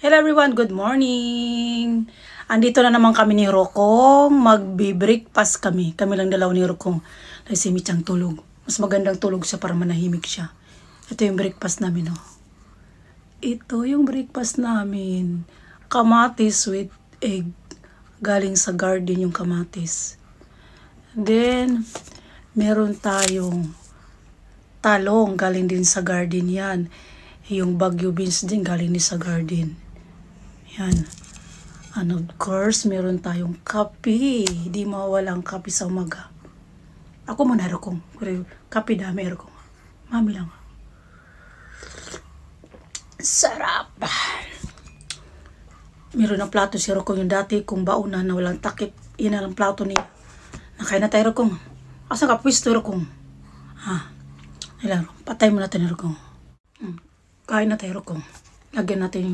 Hello everyone, good morning! Andito na naman kami ni Rokong, magbi-breakfast kami. Kami lang dalawa ni Rokong. Dahil si Michang tulog. Mas magandang tulog siya para manahimik siya. Ito yung breakfast namin, oh. Ito yung breakfast namin. Kamatis with egg. Galing sa garden yung kamatis. Then, meron tayong talong. Galing din sa garden yan. Yung Baguio beans din galing din sa garden. Yan. And of course, meron tayong kape. Di mawawala ang kape sa umaga. Ako muna, Rokong. Kape dami, Rokong. Mami lang. Sarap. Meron ng plato si Rokong yung dati kung bauna na walang takip. Yan ang plato niya. Nakain na tayo, Rokong. Asa ka pwisto, Rokong? Ha? Patay mo natin, Rokong. Kain na tayo, Rokong. Lagyan natin yung